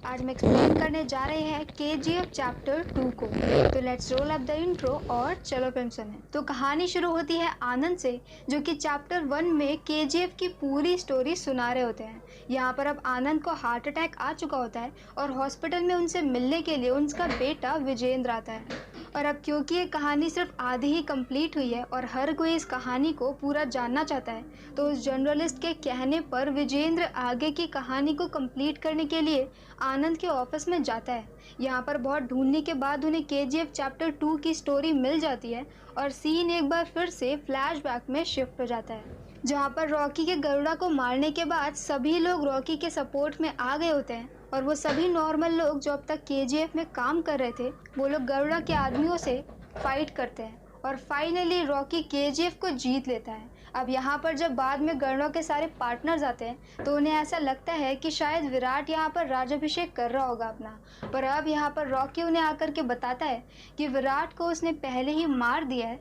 आज हम एक्सप्लेन करने जा रहे हैं केजीएफ चैप्टर 2 को। तो let's roll up the intro और चलो फिल्म सुने। तो कहानी शुरू होती है आनंद से, जो कि चैप्टर 1 में केजीएफ की पूरी स्टोरी सुना रहे होते हैं। यहाँ पर अब आनंद को हार्ट अटैक आ चुका होता है और हॉस्पिटल में उनसे मिलने के लिए उनका बेटा विजेंद्र आता है। और अब क्योंकि ये कहानी सिर्फ आधी ही कंप्लीट हुई है और हर कोई इस कहानी को पूरा जानना चाहता है, तो उस जर्नलिस्ट के कहने पर विजेंद्र आगे की कहानी को कंप्लीट करने के लिए आनंद के ऑफिस में जाता है। यहाँ पर बहुत ढूंढने के बाद उन्हें केजीएफ चैप्टर 2 की स्टोरी मिल जाती है और सीन एक बार फिर से फ्लैशबैक में शिफ्ट हो जाता है, जहाँ पर रॉकी के गरुड़ा को मारने के बाद सभी लोग रॉकी के सपोर्ट में आ गए होते हैं और वो सभी नॉर्मल लोग जो अब तक केजीएफ में काम कर रहे थे, वो लोग गरुड़ा के आदमियों से फाइट करते हैं और फाइनली रॉकी केजीएफ को जीत लेता है। अब यहाँ पर जब बाद में गरुड़ा के सारे पार्टनर्स आते हैं तो उन्हें ऐसा लगता है कि शायद विराट यहाँ पर राज्याभिषेक कर रहा होगा अपना, पर अब यहाँ पर रॉकी उन्हें आकर के बताता है कि विराट को उसने पहले ही मार दिया है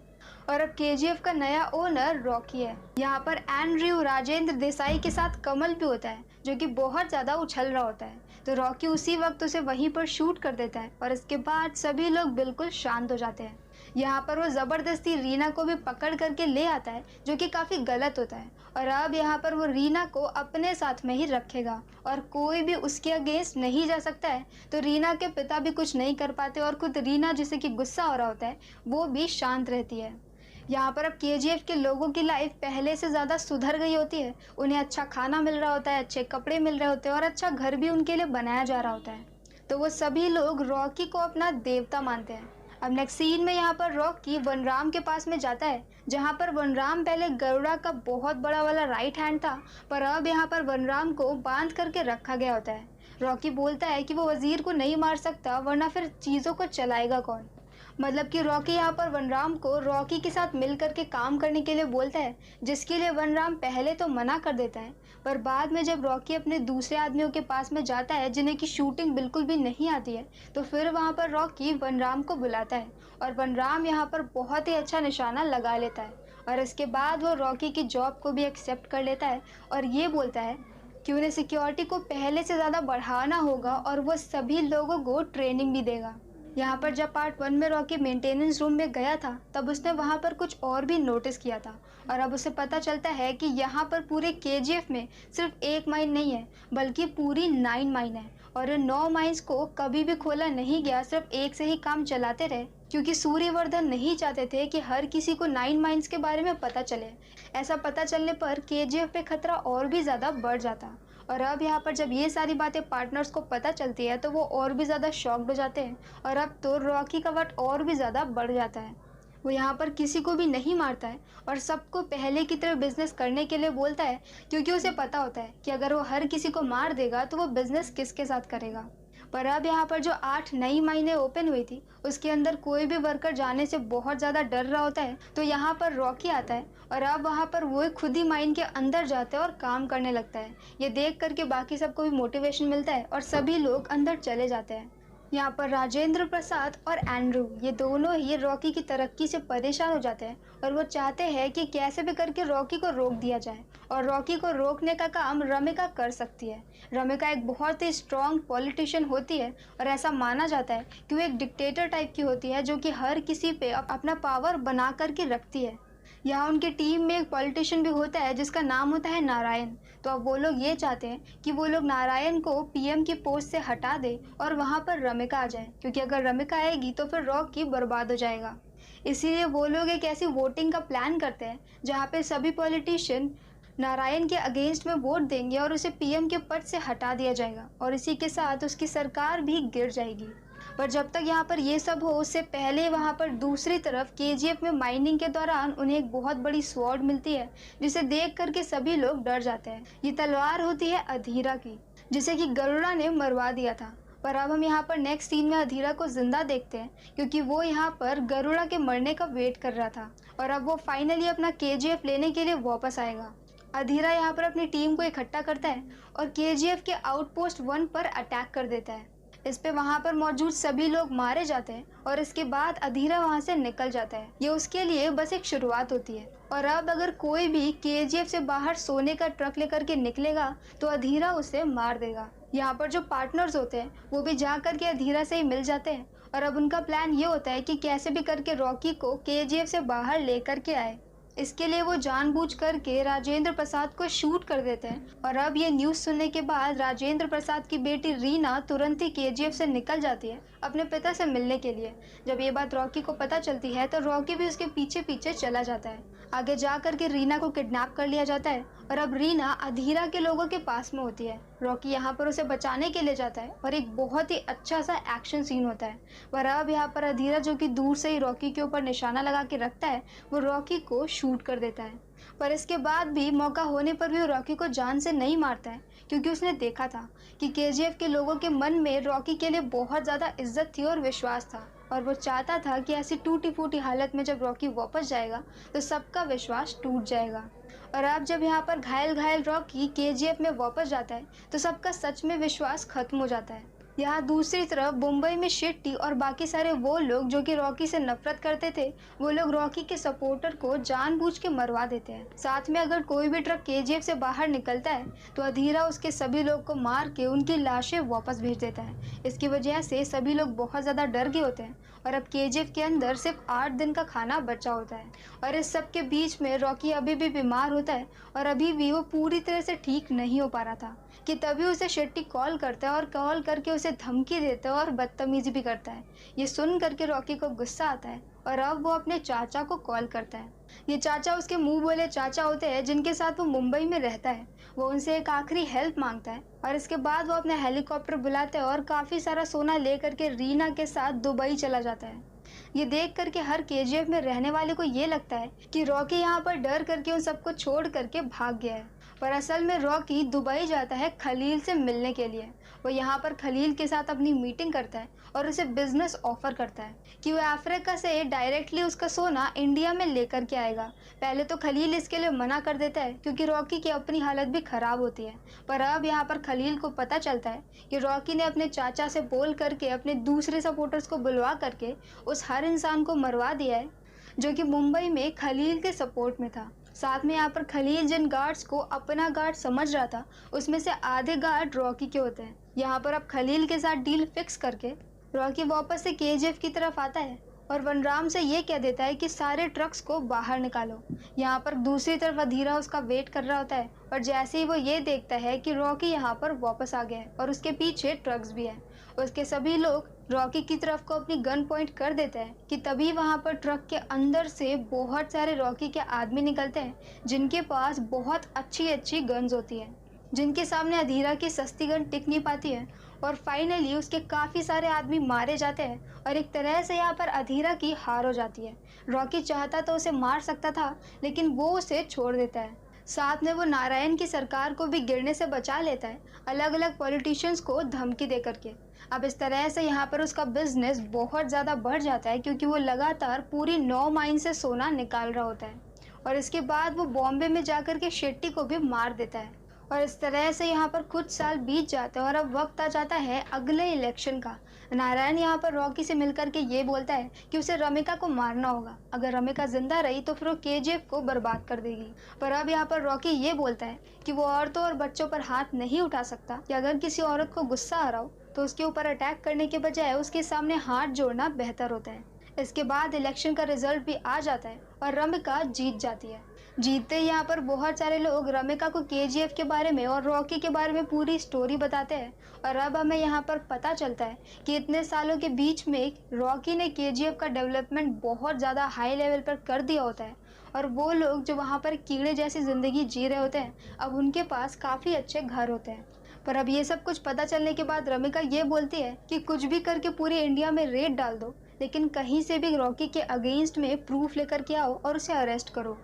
और अब केजीएफ का नया ओनर रॉकी है। यहाँ पर एंड्रयू राजेंद्र देसाई के साथ कमल भी होता है, जो कि बहुत ज़्यादा उछल रहा होता है। तो रॉकी उसी वक्त उसे वहीं पर शूट कर देता है और इसके बाद सभी लोग बिल्कुल शांत हो जाते हैं। यहाँ पर वो ज़बरदस्ती रीना को भी पकड़ करके ले आता है, जो कि काफ़ी गलत होता है। और अब यहाँ पर वो रीना को अपने साथ में ही रखेगा और कोई भी उसके अगेंस्ट नहीं जा सकता है। तो रीना के पिता भी कुछ नहीं कर पाते और खुद रीना, जिसे कि गुस्सा हो रहा होता है, वो भी शांत रहती है। यहाँ पर अब केजीएफ के लोगों की लाइफ पहले से ज़्यादा सुधर गई होती है। उन्हें अच्छा खाना मिल रहा होता है, अच्छे कपड़े मिल रहे होते हैं और अच्छा घर भी उनके लिए बनाया जा रहा होता है। तो वो सभी लोग रॉकी को अपना देवता मानते हैं। अब नेक्स्ट सीन में यहाँ पर रॉकी वनराम के पास में जाता है, जहाँ पर वनराम पहले गरुड़ा का बहुत बड़ा वाला राइट हैंड था, पर अब यहाँ पर वनराम को बांध करके रखा गया होता है। रॉकी बोलता है कि वो वजीर को नहीं मार सकता, वरना फिर चीज़ों को चलाएगा कौन। मतलब कि रॉकी यहाँ पर वनराम को रॉकी के साथ मिल करके काम करने के लिए बोलता है, जिसके लिए वनराम पहले तो मना कर देता है, पर बाद में जब रॉकी अपने दूसरे आदमियों के पास में जाता है जिन्हें की शूटिंग बिल्कुल भी नहीं आती है, तो फिर वहाँ पर रॉकी वनराम को बुलाता है और वनराम यहाँ पर बहुत ही अच्छा निशाना लगा लेता है और इसके बाद वो रॉकी की जॉब को भी एक्सेप्ट कर लेता है और ये बोलता है कि उन्हें सिक्योरिटी को पहले से ज़्यादा बढ़ाना होगा और वो सभी लोगों को ट्रेनिंग भी देगा। यहाँ पर जब पार्ट 1 में रॉकी मेंटेनेंस रूम में गया था, तब उसने वहाँ पर कुछ और भी नोटिस किया था और अब उसे पता चलता है कि यहाँ पर पूरे केजीएफ में सिर्फ एक माइन नहीं है, बल्कि पूरी 9 माइन है और इन 9 माइंस को कभी भी खोला नहीं गया, सिर्फ एक से ही काम चलाते रहे, क्योंकि सूर्यवर्धन नहीं चाहते थे कि हर किसी को 9 माइंस के बारे में पता चले। ऐसा पता चलने पर केजीएफ पे खतरा और भी ज़्यादा बढ़ जाता और अब यहाँ पर जब ये सारी बातें पार्टनर्स को पता चलती है तो वो और भी ज़्यादा शॉक्ड हो जाते हैं और अब तो रॉकी का वट और भी ज़्यादा बढ़ जाता है। वो यहाँ पर किसी को भी नहीं मारता है और सबको पहले की तरह बिजनेस करने के लिए बोलता है, क्योंकि उसे पता होता है कि अगर वो हर किसी को मार देगा तो वो बिजनेस किसके साथ करेगा। पर अब यहाँ पर जो 8 नई माइनें ओपन हुई थी, उसके अंदर कोई भी वर्कर जाने से बहुत ज़्यादा डर रहा होता है, तो यहाँ पर रॉकी आता है और अब वहाँ पर वो खुद ही माइन के अंदर जाता है और काम करने लगता है। ये देख करके बाकी सबको भी मोटिवेशन मिलता है और सभी लोग अंदर चले जाते हैं। यहाँ पर राजेंद्र प्रसाद और एंड्रू, ये दोनों ही रॉकी की तरक्की से परेशान हो जाते हैं और वो चाहते हैं कि कैसे भी करके रॉकी को रोक दिया जाए और रॉकी को रोकने का काम रमिका कर सकती है। रमिका एक बहुत ही स्ट्रॉन्ग पॉलिटिशियन होती है और ऐसा माना जाता है कि वो एक डिक्टेटर टाइप की होती है, जो कि हर किसी पे अपना पावर बना करके रखती है। यहाँ उनकी टीम में एक पॉलिटिशियन भी होता है जिसका नाम होता है नारायण। तो अब वो लोग ये चाहते हैं कि वो लोग नारायण को पीएम की पोस्ट से हटा दे और वहाँ पर रमिका आ जाए, क्योंकि अगर रमिका आएगी तो फिर रॉकी बर्बाद हो जाएगा। इसीलिए वो लोग एक ऐसी वोटिंग का प्लान करते हैं जहाँ पे सभी पॉलिटिशियन नारायण के अगेंस्ट में वोट देंगे और उसे पीएम के पद से हटा दिया जाएगा और इसी के साथ उसकी सरकार भी गिर जाएगी। पर जब तक यहाँ पर ये सब हो, उससे पहले वहाँ पर दूसरी तरफ केजीएफ में माइनिंग के दौरान उन्हें एक बहुत बड़ी स्वॉर्ड मिलती है, जिसे देख करके सभी लोग डर जाते हैं। ये तलवार होती है अधीरा की, जिसे कि गरुड़ा ने मरवा दिया था। पर अब हम यहाँ पर नेक्स्ट सीन में अधीरा को जिंदा देखते हैं, क्योंकि वो यहाँ पर गरुड़ा के मरने का वेट कर रहा था और अब वो फाइनली अपना केजीएफ लेने के लिए वापस आएगा। अधीरा यहाँ पर अपनी टीम को इकट्ठा करता है और केजीएफ के आउटपोस्ट 1 पर अटैक कर देता है। इस पे वहाँ पर मौजूद सभी लोग मारे जाते हैं और इसके बाद अधीरा वहाँ से निकल जाता है। ये उसके लिए बस एक शुरुआत होती है। और अब अगर कोई भी केजीएफ से बाहर सोने का ट्रक लेकर के निकलेगा तो अधीरा उसे मार देगा। यहाँ पर जो पार्टनर्स होते हैं वो भी जा करके अधीरा से ही मिल जाते हैं और अब उनका प्लान ये होता है कि कैसे भी करके रॉकी को केजीएफ से बाहर लेकर के आए। इसके लिए वो जानबूझ करके राजेंद्र प्रसाद को शूट कर देते हैं। और अब ये न्यूज़ सुनने के बाद राजेंद्र प्रसाद की बेटी रीना तुरंत ही केजीएफ से निकल जाती है अपने पिता से मिलने के लिए। जब ये बात रॉकी को पता चलती है तो रॉकी भी उसके पीछे पीछे चला जाता है। आगे जा करके रीना को किडनैप कर लिया जाता है और अब रीना अधीरा के लोगों के पास में होती है। रॉकी यहाँ पर उसे बचाने के लिए जाता है और एक बहुत ही अच्छा सा एक्शन सीन होता है। पर अब यहाँ पर अधीरा, जो कि दूर से ही रॉकी के ऊपर निशाना लगा के रखता है, वो रॉकी को शूट कर देता है। पर इसके बाद भी मौका होने पर भी वो रॉकी को जान से नहीं मारता है, क्योंकि उसने देखा था कि केजीएफ के लोगों के मन में रॉकी के लिए बहुत ज़्यादा इज्जत थी और विश्वास था। और वो चाहता था कि ऐसी टूटी फूटी हालत में जब रॉकी वापस जाएगा तो सबका विश्वास टूट जाएगा। और अब जब यहाँ पर घायल घायल रॉकी केजीएफ में वापस जाता है तो सबका सच में विश्वास खत्म हो जाता है। यहाँ दूसरी तरफ मुंबई में शेट्टी और बाकी सारे वो लोग जो कि रॉकी से नफरत करते थे, वो लोग रॉकी के सपोर्टर को जानबूझ के मरवा देते हैं। साथ में अगर कोई भी ट्रक केजीएफ से बाहर निकलता है तो अधीरा उसके सभी लोग को मार के उनकी लाशें वापस भेज देता है। इसकी वजह से सभी लोग बहुत ज़्यादा डर गए होते हैं और अब केजीएफ के अंदर सिर्फ 8 दिन का खाना बचा होता है। और इस सब के बीच में रॉकी अभी भी बीमार होता है और अभी भी वो पूरी तरह से ठीक नहीं हो पा रहा था कि तभी उसे शेट्टी कॉल करता है और कॉल करके उसे धमकी देता है और बदतमीजी भी करता है। ये सुन करके रॉकी को गुस्सा आता है और अब वो अपने चाचा को कॉल करता है। ये चाचा उसके मुंह बोले चाचा होते हैं जिनके साथ वो मुंबई में रहता है। वो उनसे एक आखिरी हेल्प मांगता है और इसके बाद वो अपना हेलीकॉप्टर बुलाता है और काफ़ी सारा सोना ले करके रीना के साथ दुबई चला जाता है। ये देख करके हर केजीएफ में रहने वाले को ये लगता है कि रॉकी यहाँ पर डर करके उन सबको छोड़ करके भाग गया है। पर असल में रॉकी दुबई जाता है खलील से मिलने के लिए। वो यहाँ पर खलील के साथ अपनी मीटिंग करता है और उसे बिजनेस ऑफर करता है कि वो अफ्रीका से डायरेक्टली उसका सोना इंडिया में लेकर के आएगा। पहले तो खलील इसके लिए मना कर देता है क्योंकि रॉकी की अपनी हालत भी ख़राब होती है। पर अब यहाँ पर खलील को पता चलता है कि रॉकी ने अपने चाचा से बोल करके अपने दूसरे सपोर्टर्स को बुलवा करके उस हर इंसान को मरवा दिया है जो कि मुंबई में खलील के सपोर्ट में था। साथ में यहाँ पर खलील जिन गार्ड्स को अपना गार्ड समझ रहा था उसमें से आधे गार्ड रॉकी के होते हैं। यहाँ पर अब खलील के साथ डील फिक्स करके रॉकी वापस से केजीएफ की तरफ आता है और वनराम से ये कह देता है कि सारे ट्रक्स को बाहर निकालो। यहाँ पर दूसरी तरफ अधीरा उसका वेट कर रहा होता है और जैसे ही वो ये देखता है कि रॉकी यहाँ पर वापस आ गया है और उसके पीछे ट्रक्स भी है, उसके सभी लोग रॉकी की तरफ को अपनी गन पॉइंट कर देते हैं कि तभी वहाँ पर ट्रक के अंदर से बहुत सारे रॉकी के आदमी निकलते हैं जिनके पास बहुत अच्छी अच्छी गन्स होती हैं, जिनके सामने अधीरा की सस्ती गन टिक नहीं पाती है। और फाइनली उसके काफ़ी सारे आदमी मारे जाते हैं और एक तरह से यहाँ पर अधीरा की हार हो जाती है। रॉकी चाहता तो उसे मार सकता था लेकिन वो उसे छोड़ देता है। साथ में वो नारायण की सरकार को भी गिरने से बचा लेता है अलग अलग पॉलिटिशियंस को धमकी दे करके। अब इस तरह से यहाँ पर उसका बिजनेस बहुत ज़्यादा बढ़ जाता है क्योंकि वो लगातार पूरी 9 माइन से सोना निकाल रहा होता है। और इसके बाद वो बॉम्बे में जाकर के शेट्टी को भी मार देता है। और इस तरह से यहाँ पर कुछ साल बीत जाते हैं और अब वक्त आ जाता है अगले इलेक्शन का। नारायण यहाँ पर रॉकी से मिलकर के ये बोलता है कि उसे रमिका को मारना होगा, अगर रमिका जिंदा रही तो फिर वो केजीएफ को बर्बाद कर देगी। पर अब यहाँ पर रॉकी ये बोलता है कि वो औरतों और बच्चों पर हाथ नहीं उठा सकता, कि अगर किसी औरत को गुस्सा आ रहा हो तो उसके ऊपर अटैक करने के बजाय उसके सामने हाथ जोड़ना बेहतर होता है। इसके बाद इलेक्शन का रिजल्ट भी आ जाता है और रमिका जीत जाती है। जीतते ही यहाँ पर बहुत सारे लोग रमिका को केजीएफ के बारे में और रॉकी के बारे में पूरी स्टोरी बताते हैं। और अब हमें यहाँ पर पता चलता है कि इतने सालों के बीच में रॉकी ने केजीएफ का डेवलपमेंट बहुत ज़्यादा हाई लेवल पर कर दिया होता है और वो लोग जो वहाँ पर कीड़े जैसी ज़िंदगी जी रहे होते हैं अब उनके पास काफ़ी अच्छे घर होते हैं। पर अब ये सब कुछ पता चलने के बाद रमिका ये बोलती है कि कुछ भी करके पूरे इंडिया में रेड डाल दो, लेकिन कहीं से भी रॉकी के अगेंस्ट में प्रूफ लेकर के आओ और उसे अरेस्ट करो।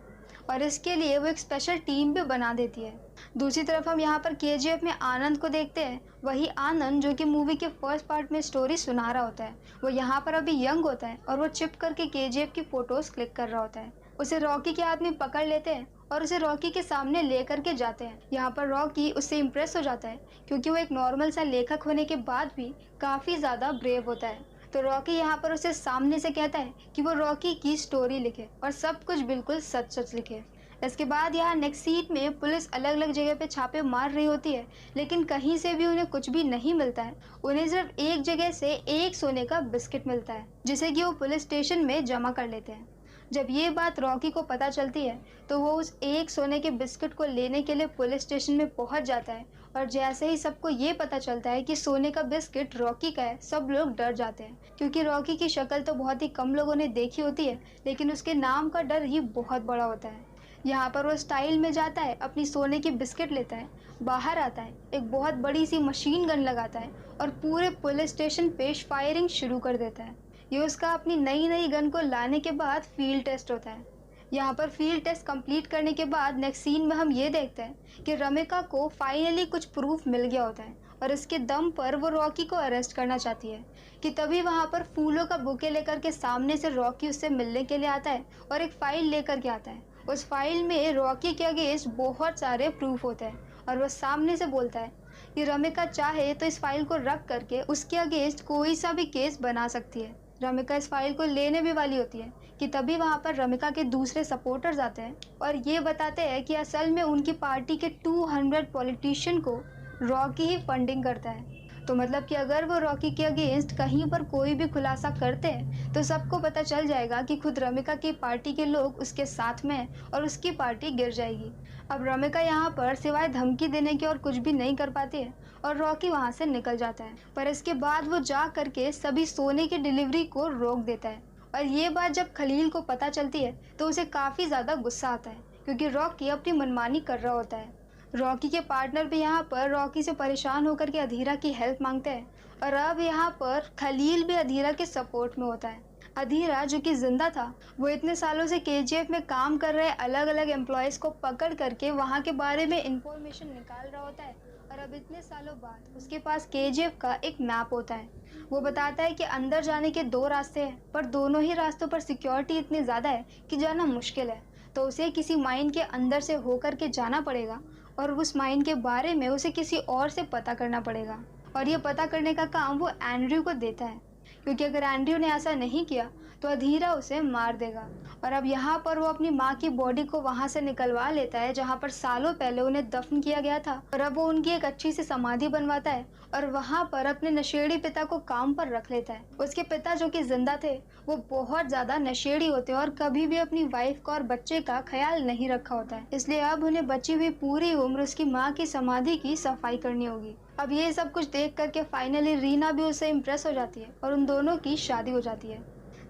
और इसके लिए वो एक स्पेशल टीम भी बना देती है। दूसरी तरफ हम यहाँ पर केजीएफ में आनंद को देखते हैं। वही आनंद जो कि मूवी के फर्स्ट पार्ट में स्टोरी सुना रहा होता है, वो यहाँ पर अभी यंग होता है और वो चिप करके केजीएफ की फ़ोटोज़ क्लिक कर रहा होता है। उसे रॉकी के आदमी पकड़ लेते हैं और उसे रॉकी के सामने लेकर के जाते हैं। यहाँ पर रॉकी उससे इम्प्रेस हो जाता है क्योंकि वो एक नॉर्मल सा लेखक होने के बाद भी काफ़ी ज़्यादा ब्रेव होता है। तो रॉकी यहाँ पर उसे सामने से कहता है कि वो रॉकी की स्टोरी लिखे और सब कुछ बिल्कुल सच सच लिखे। इसके बाद यहाँ नेक्स्ट सीट में पुलिस अलग अलग जगह पे छापे मार रही होती है, लेकिन कहीं से भी उन्हें कुछ भी नहीं मिलता है। उन्हें सिर्फ एक जगह से एक सोने का बिस्किट मिलता है जिसे कि वो पुलिस स्टेशन में जमा कर लेते हैं। जब ये बात रॉकी को पता चलती है तो वो उस एक सोने के बिस्किट को लेने के लिए पुलिस स्टेशन में पहुंच जाता है, और जैसे ही सबको ये पता चलता है कि सोने का बिस्किट रॉकी का है, सब लोग डर जाते हैं क्योंकि रॉकी की शक्ल तो बहुत ही कम लोगों ने देखी होती है, लेकिन उसके नाम का डर ही बहुत बड़ा होता है। यहाँ पर वो स्टाइल में जाता है, अपनी सोने की बिस्किट लेता है, बाहर आता है, एक बहुत बड़ी सी मशीन गन लगाता है और पूरे पुलिस स्टेशन पे फायरिंग शुरू कर देता है। ये उसका अपनी नई गन को लाने के बाद फील्ड टेस्ट होता है। यहाँ पर फील्ड टेस्ट कंप्लीट करने के बाद नेक्स्ट सीन में हम ये देखते हैं कि रमिका को फाइनली कुछ प्रूफ मिल गया होता है और इसके दम पर वो रॉकी को अरेस्ट करना चाहती है कि तभी वहाँ पर फूलों का बुके लेकर के सामने से रॉकी उससे मिलने के लिए आता है और एक फाइल लेकर के आता है। उस फाइल में रॉकी के अगेंस्ट बहुत सारे प्रूफ होते हैं और वह सामने से बोलता है कि रमिका चाहे तो इस फाइल को रख करके उसके अगेंस्ट कोई सा भी केस बना सकती है। रमिका इस फाइल को लेने भी वाली होती है कि तभी वहाँ पर रमिका के दूसरे सपोर्टर्स आते हैं और ये बताते हैं कि असल में उनकी पार्टी के 200 पॉलिटिशियन को रॉकी ही फंडिंग करता है। तो मतलब कि अगर वो रॉकी के अगेंस्ट कहीं पर कोई भी खुलासा करते हैं तो सबको पता चल जाएगा कि खुद रमिका की पार्टी के लोग उसके साथ में हैं और उसकी पार्टी गिर जाएगी। अब रमिका यहाँ पर सिवाय धमकी देने के और कुछ भी नहीं कर पाती है और रॉकी वहाँ से निकल जाता है, पर इसके बाद वो जा करके सभी सोने की डिलीवरी को रोक देता है। और ये बात जब खलील को पता चलती है तो उसे काफ़ी ज़्यादा गुस्सा आता है क्योंकि रॉकी अपनी मनमानी कर रहा होता है। रॉकी के पार्टनर भी यहाँ पर रॉकी से परेशान होकर के अधीरा की हेल्प मांगते हैं और अब यहाँ पर खलील भी अधीरा के सपोर्ट में होता है। अधीरा जो कि जिंदा था, वो इतने सालों से केजीएफ में काम कर रहे अलग अलग एम्प्लॉयज़ को पकड़ करके वहाँ के बारे में इंफॉर्मेशन निकाल रहा होता है और अब इतने सालों बाद उसके पास केजीएफ का एक मैप होता है। वो बताता है कि अंदर जाने के 2 रास्ते हैं, पर दोनों ही रास्तों पर सिक्योरिटी इतनी ज़्यादा है कि जाना मुश्किल है, तो उसे किसी माइन के अंदर से होकर के जाना पड़ेगा और उस माइन के बारे में उसे किसी और से पता करना पड़ेगा। और ये पता करने का काम वो एंड्रयू को देता है क्योंकि अगर एंड्रयू ने ऐसा नहीं किया तो अधीरा उसे मार देगा। और अब यहाँ पर वो अपनी माँ की बॉडी को वहाँ से निकलवा लेता है जहाँ पर सालों पहले उन्हें दफन किया गया था, और अब वो उनकी एक अच्छी सी समाधि बनवाता है और वहाँ पर अपने नशेड़ी पिता को काम पर रख लेता है। उसके पिता जो कि जिंदा थे वो बहुत ज़्यादा नशेड़ी होते हैं और कभी भी अपनी वाइफ का और बच्चे का ख्याल नहीं रखा होता है, इसलिए अब उन्हें बची हुई पूरी उम्र उसकी माँ की समाधि की सफाई करनी होगी। अब ये सब कुछ देख करके फाइनली रीना भी उससे इम्प्रेस हो जाती है और उन दोनों की शादी हो जाती है।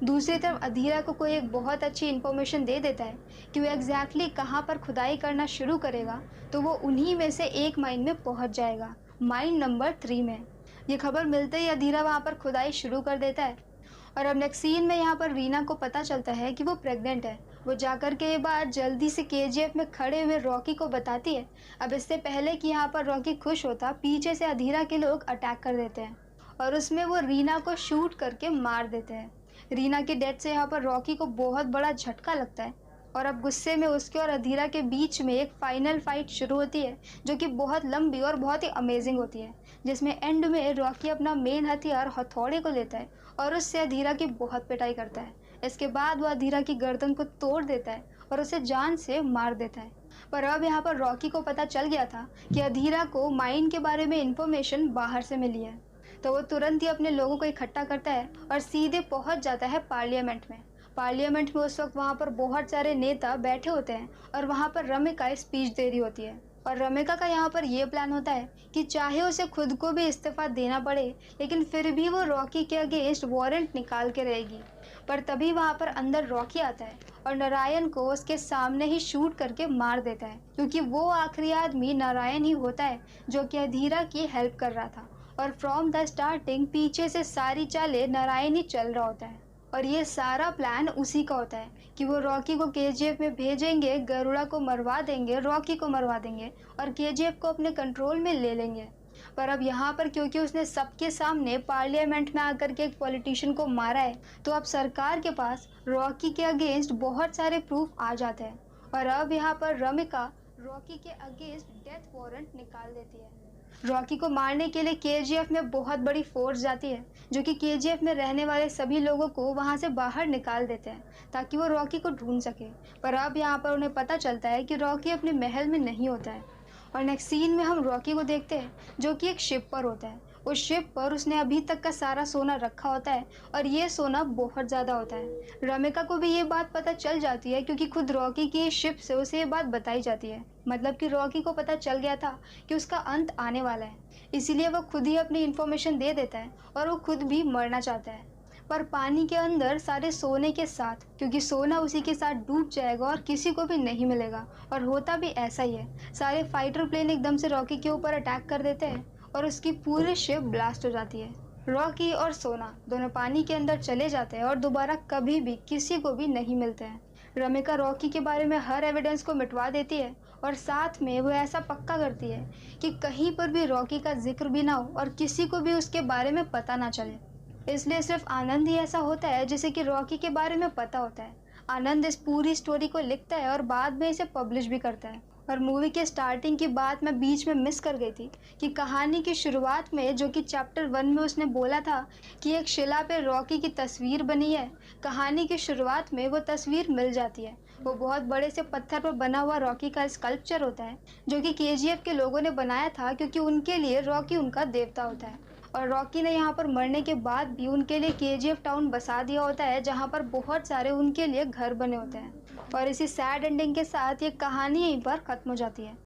दूसरी तरफ अधीरा को कोई एक बहुत अच्छी इन्फॉर्मेशन दे देता है कि वो एग्जैक्टली कहाँ पर खुदाई करना शुरू करेगा, तो वो उन्हीं में से एक माइन में पहुँच जाएगा, माइन नंबर 3 में। ये खबर मिलते ही अधीरा वहाँ पर खुदाई शुरू कर देता है। और अब नेक्स्ट सीन में यहाँ पर रीना को पता चलता है कि वो प्रेग्नेंट है। वो जाकर के ये बात जल्दी से केजीएफ में खड़े हुए रॉकी को बताती है। अब इससे पहले कि यहाँ पर रॉकी खुश होता, पीछे से अधीरा के लोग अटैक कर देते हैं और उसमें वो रीना को शूट करके मार देते हैं। रीना की डेथ से यहाँ पर रॉकी को बहुत बड़ा झटका लगता है और अब गुस्से में उसके और अधीरा के बीच में एक फाइनल फाइट शुरू होती है जो कि बहुत लंबी और बहुत ही अमेजिंग होती है, जिसमें एंड में रॉकी अपना मेन हथियार हथौड़े को लेता है और उससे अधीरा की बहुत पिटाई करता है। इसके बाद वो अधीरा की गर्दन को तोड़ देता है और उसे जान से मार देता है। पर अब यहाँ पर रॉकी को पता चल गया था कि अधीरा को माइन के बारे में इंफॉर्मेशन बाहर से मिली है, तो वो तुरंत ही अपने लोगों को इकट्ठा करता है और सीधे पहुंच जाता है पार्लियामेंट में। पार्लियामेंट में उस वक्त वहाँ पर बहुत सारे नेता बैठे होते हैं और वहाँ पर रमिका स्पीच दे रही होती है। और रमिका का यहाँ पर ये प्लान होता है कि चाहे उसे खुद को भी इस्तीफा देना पड़े, लेकिन फिर भी वो रॉकी के अगेंस्ट वारंट निकाल के रहेगी। पर तभी वहाँ पर अंदर रॉकी आता है और नारायण को उसके सामने ही शूट करके मार देता है, क्योंकि वो आखिरी आदमी नारायण ही होता है जो कि अधीरा की हेल्प कर रहा था और फ्रॉम द स्टार्टिंग पीछे से सारी चालें नारायण ही चल रहा होता है। और ये सारा प्लान उसी का होता है कि वो रॉकी को केजीएफ में भेजेंगे, गरुड़ा को मरवा देंगे, रॉकी को मरवा देंगे और केजीएफ को अपने कंट्रोल में ले लेंगे। पर अब यहाँ पर क्योंकि उसने सबके सामने पार्लियामेंट में आकर के एक पॉलिटिशियन को मारा है, तो अब सरकार के पास रॉकी के अगेंस्ट बहुत सारे प्रूफ आ जाते हैं और अब यहाँ पर रमिका रॉकी के अगेंस्ट डेथ वारंट निकाल देती है। रॉकी को मारने के लिए केजीएफ में बहुत बड़ी फोर्स जाती है, जो कि केजीएफ में रहने वाले सभी लोगों को वहां से बाहर निकाल देते हैं ताकि वो रॉकी को ढूंढ सके। पर अब यहाँ पर उन्हें पता चलता है कि रॉकी अपने महल में नहीं होता है। और नेक्स्ट सीन में हम रॉकी को देखते हैं जो कि एक शिप पर होता है। उस शिप पर उसने अभी तक का सारा सोना रखा होता है और ये सोना बहुत ज़्यादा होता है। रमिका को भी ये बात पता चल जाती है क्योंकि खुद रॉकी की शिप से उसे ये बात बताई जाती है। मतलब कि रॉकी को पता चल गया था कि उसका अंत आने वाला है, इसीलिए वो खुद ही अपनी इन्फॉर्मेशन दे देता है और वो खुद भी मरना चाहता है। पर पानी के अंदर सारे सोने के साथ, क्योंकि सोना उसी के साथ डूब जाएगा और किसी को भी नहीं मिलेगा। और होता भी ऐसा ही है। सारे फाइटर प्लेन एकदम से रॉकी के ऊपर अटैक कर देते हैं और उसकी पूरी शिप ब्लास्ट हो जाती है। रॉकी और सोना दोनों पानी के अंदर चले जाते हैं और दोबारा कभी भी किसी को भी नहीं मिलते हैं। रमिका रॉकी के बारे में हर एविडेंस को मिटवा देती है और साथ में वो ऐसा पक्का करती है कि कहीं पर भी रॉकी का जिक्र भी ना हो और किसी को भी उसके बारे में पता ना चले। इसलिए सिर्फ आनंद ही ऐसा होता है जिसे कि रॉकी के बारे में पता होता है। आनंद इस पूरी स्टोरी को लिखता है और बाद में इसे पब्लिश भी करता है। और मूवी के स्टार्टिंग की बात मैं बीच में मिस कर गई थी कि कहानी की शुरुआत में जो कि चैप्टर 1 में उसने बोला था कि एक शिला पे रॉकी की तस्वीर बनी है, कहानी की शुरुआत में वो तस्वीर मिल जाती है। वो बहुत बड़े से पत्थर पर बना हुआ रॉकी का स्कल्पचर होता है जो कि केजीएफ के लोगों ने बनाया था, क्योंकि उनके लिए रॉकी उनका देवता होता है। और रॉकी ने यहाँ पर मरने के बाद भी उनके लिए केजीएफ टाउन बसा दिया होता है, जहाँ पर बहुत सारे उनके लिए घर बने होते हैं। और इसी सैड एंडिंग के साथ ये कहानी यहीं पर ख़त्म हो जाती है।